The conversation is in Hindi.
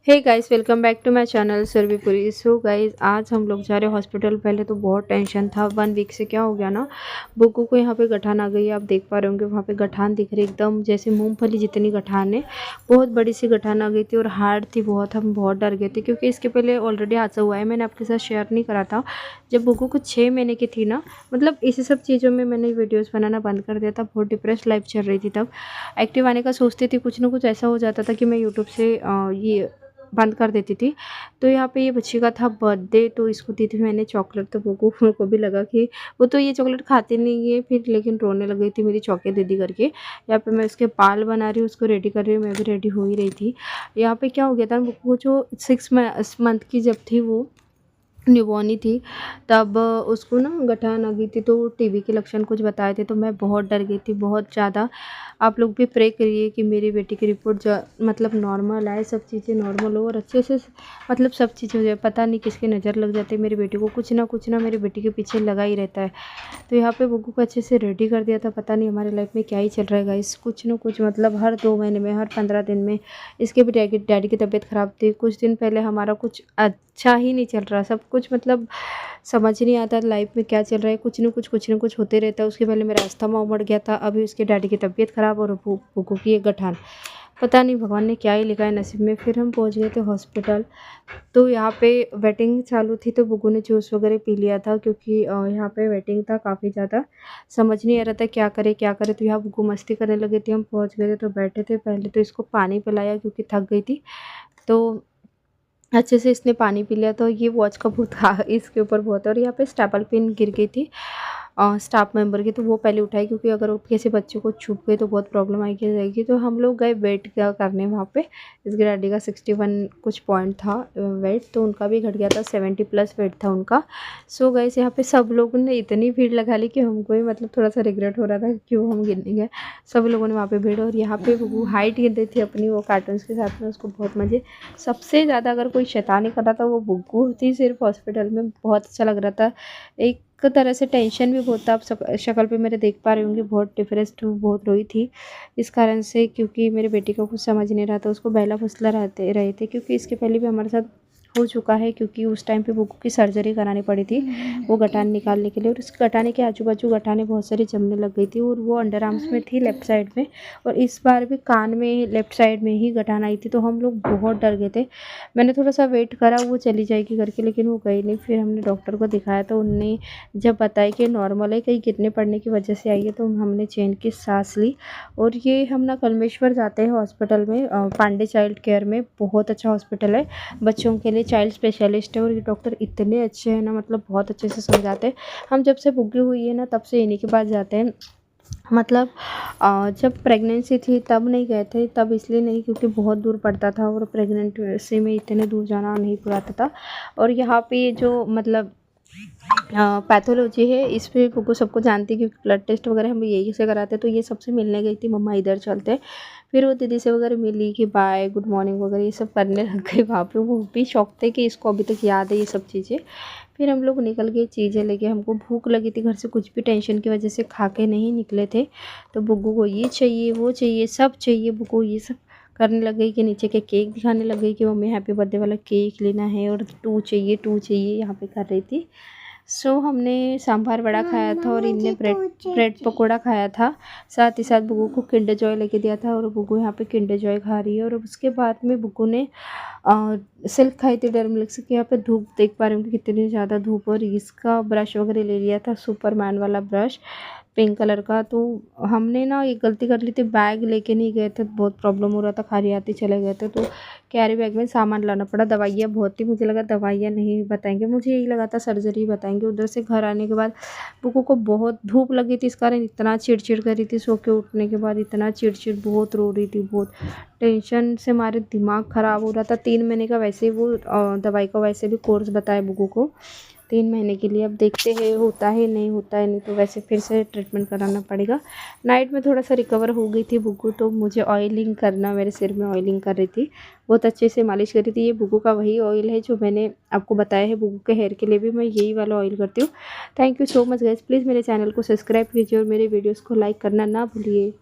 Hey guys, welcome back to my channel Sarvipuri. So guys, आज हम लोग जा रहे हैं हॉस्पिटल। पहले तो बहुत टेंशन था। 1 वीक से क्या हो गया ना, बुग्गू को यहाँ पे गठान आ गई है। आप देख पा रहे होंगे वहाँ पे गठान दिख रही है, एकदम जैसे मूंगफली जितनी गठान है। बहुत बड़ी सी गठान आ गई थी और हार्ड थी बहुत। हम बहुत डर गए थे क्योंकि इसके पहले ऑलरेडी हादसा हुआ है। मैंने आपके साथ शेयर नहीं करा था। जब बुग्गू को 6 महीने की थी ना, मतलब इसी सब चीज़ों में मैंने वीडियोज़ बनाना बंद कर दिया था। बहुत डिप्रेस लाइफ चल रही थी तब। एक्टिव आने का सोचती थी, कुछ ना कुछ ऐसा हो जाता था कि मैं यूट्यूब से ये बंद कर देती थी। तो यहाँ पे ये बच्ची का था बर्थडे, तो इसको दी थी मैंने चॉकलेट। तो बुग्गू को भी लगा कि वो तो ये चॉकलेट खाती नहीं है, फिर लेकिन रोने लग गई थी मेरी चौके दीदी करके। यहाँ पे मैं उसके बाल बना रही हूँ, उसको रेडी कर रही हूँ, मैं भी रेडी हो ही रही थी। यहाँ पे क्या हो गया था, बुग्गू जो 6 मंथ की जब थी, वो न्यूबॉर्न ही थी, तब उसको ना गठान आ गई थी। तो टीबी के लक्षण कुछ बताए थे, तो मैं बहुत डर गई थी, बहुत ज़्यादा। आप लोग भी प्रे करिए कि मेरी बेटी की रिपोर्ट मतलब नॉर्मल आए, सब चीज़ें नॉर्मल हो और अच्छे से मतलब सब चीज़ें हो जाए। पता नहीं किसकी नज़र लग जाती है मेरी बेटी को, कुछ ना मेरी बेटी के पीछे लगा ही रहता है। तो यहाँ पे बुग्गू को अच्छे से रेडी कर दिया था। पता नहीं हमारे लाइफ में क्या ही चल रहा है गाइस, कुछ ना कुछ मतलब हर 2 महीने में, हर 15 दिन में। इसके भी डैडी की तबीयत ख़राब थी। कुछ दिन पहले हमारा कुछ अच्छा ही नहीं चल रहा, सब कुछ मतलब समझ नहीं आता लाइफ में क्या चल रहा है। कुछ ना कुछ होते रहता है। उसके पहले मेरा अस्थमा उमड़ गया था, अभी उसके डैडी की तबीयत ख़राब और बुग्गू की ये गठान। पता नहीं भगवान ने क्या ही लिखा है नसीब में। फिर हम पहुंच गए थे हॉस्पिटल। तो यहाँ पे वेटिंग चालू थी, तो बुग्गू ने जूस वगैरह पी लिया था क्योंकि यहाँ पे वेटिंग था काफ़ी ज़्यादा। समझ नहीं आ रहा था क्या करे क्या करे। तो यहाँ बुग्गू मस्ती करने लगे थे। हम पहुँच गए थे तो बैठे थे। पहले तो इसको पानी पिलाया क्योंकि थक गई थी। तो अच्छे से इसने पानी पी लिया। तो ये वॉच का भूत था इसके ऊपर बहुत है। और यहाँ पे स्टेपल पिन गिर गई थी स्टाफ मेंबर की, तो वो पहले उठाई क्योंकि अगर वो किसी बच्चे को छुप गई तो बहुत प्रॉब्लम आएगी जाएगी। तो हम लोग गए वेट क्या करने वहाँ पे। इसके डैडी का 61 कुछ पॉइंट था वेट, तो उनका भी घट गया था, 70+ वेट था उनका। सो गए यहाँ पे सब लोगों ने इतनी भीड़ लगा ली कि हमको ही मतलब थोड़ा सा रिग्रेट हो रहा था कि क्यों हम गिरने गए। सब लोगों ने वहाँ पे भीड़। और यहाँ पे वो हाइट गिर रही थी अपनी, वो कार्टून्स के साथ में, उसको बहुत मज़े। सबसे ज़्यादा अगर कोई शैतानी कर रहा था वो बुग्गू थी। सिर्फ हॉस्पिटल में बहुत अच्छा लग रहा था। एक तरह से टेंशन भी बहुत था। आप शक्ल पे मेरे देख पा रहे होंगे, बहुत डिप्रेस्ड हूँ, बहुत रोई थी इस कारण से क्योंकि मेरे बेटी को कुछ समझ नहीं रहा था। उसको बहला फुसला रहते रहे थे क्योंकि इसके पहले भी हमारे साथ हो चुका है। क्योंकि उस टाइम पे बुग्गू की सर्जरी करानी पड़ी थी वो गठान निकालने के लिए। और उस गठाने के आजू बाजू गठाने बहुत सारी जमने लग गई थी और वो अंडर आर्म्स में थी, लेफ्ट साइड में। और इस बार भी कान में लेफ्ट साइड में ही गठान आई थी। तो हम लोग बहुत डर गए थे। मैंने थोड़ा सा वेट करा वो चली जाएगी करके, लेकिन वो गई नहीं। फिर हमने डॉक्टर को दिखाया तो उनने जब बताया कि नॉर्मल है, कहीं गिरने पड़ने की वजह से आई है, तो हमने चैन की सांस ली। और ये हम ना कलमेश्वर जाते हैं हॉस्पिटल में, पांडे चाइल्ड केयर में। बहुत अच्छा हॉस्पिटल है बच्चों के लिए, चाइल्ड स्पेशलिस्ट है। और ये डॉक्टर इतने अच्छे हैं ना, मतलब बहुत अच्छे से समझाते हैं। हम जब से बुग्गी हुई है ना, तब से इन्हीं के पास जाते हैं। मतलब जब प्रेगनेंसी थी तब नहीं गए थे, तब इसलिए नहीं क्योंकि बहुत दूर पड़ता था और प्रेगनेंसी में इतने दूर जाना नहीं पड़ता था। और यहाँ पे ये जो मतलब पैथोलॉजी है, इस पे को सबको जानती है क्योंकि ब्लड टेस्ट वगैरह हम यही से कराते हैं। तो ये सबसे मिलने गई थी, मम्मा इधर चलते। फिर वो दीदी से वगैरह मिली कि बाय गुड मॉर्निंग वगैरह ये सब करने लग गई वहाँ पे। वो भी शौक थे कि इसको अभी तक याद है ये सब चीज़ें। फिर हम लोग निकल गए चीज़ें लेके। हमको भूख लगी थी घर से, कुछ भी टेंशन की वजह से खा के नहीं निकले थे। तो बुग्गू को ये चाहिए वो चाहिए सब चाहिए, बुग्गू ये सब करने लग गई कि नीचे के केक दिखाने लग गई कि मम्मी हैप्पी बर्थडे वाला केक लेना है और 2 चाहिए यहाँ पे कर रही थी। सो हमने सांभर वड़ा खाया था और इनने ब्रेड ब्रेड पकौड़ा खाया था। साथ ही साथ बुग्गू को किंडर जॉय लेके दिया था और बुग्गू यहाँ पे किंडर जॉय खा रही है। और उसके बाद में बुग्गू ने सिल्क खाई थी डर्मलिक्स की। यहाँ पे धूप देख पा रहे होंगे कितनी ज़्यादा धूप। और इसका ब्रश वगैरह ले लिया था, सुपरमैन वाला ब्रश पिंक कलर का। तो हमने ना एक गलती कर ली थी, बैग लेके नहीं गए थे, बहुत प्रॉब्लम हो रहा था, खाली हाथ ही चले गए थे। तो कैरी बैग में सामान लाना पड़ा। दवाइयाँ बहुत थी, मुझे लगा दवाइयाँ नहीं बताएंगे, मुझे यही लगा था सर्जरी बताएंगे। उधर से घर आने के बाद बुग्गू को बहुत धूप लगी थी, इस कारण इतना चिड़चिड़ कर रही थी। सो के उठने के बाद इतना चिड़चिड़, बहुत रो रही थी, बहुत टेंशन से हमारे दिमाग ख़राब हो रहा था। 3 महीने का वैसे ही वो दवाई का वैसे भी कोर्स बताया बुग्गू को 3 महीने के लिए। अब देखते हैं होता है नहीं होता है, नहीं तो वैसे फिर से ट्रीटमेंट कराना पड़ेगा। नाइट में थोड़ा सा रिकवर हो गई थी बुग्गू, तो मुझे ऑयलिंग करना, मेरे सिर में ऑयलिंग कर रही थी, बहुत अच्छे से मालिश कर रही थी। ये बुग्गू का वही ऑयल है जो मैंने आपको बताया है। बुग्गू के हेयर के लिए भी मैं यही वाला ऑयल करती हूँ। Thank you so much guys, please मेरे चैनल को सब्सक्राइब कीजिए और मेरे वीडियोज़ को लाइक करना ना भूलिए।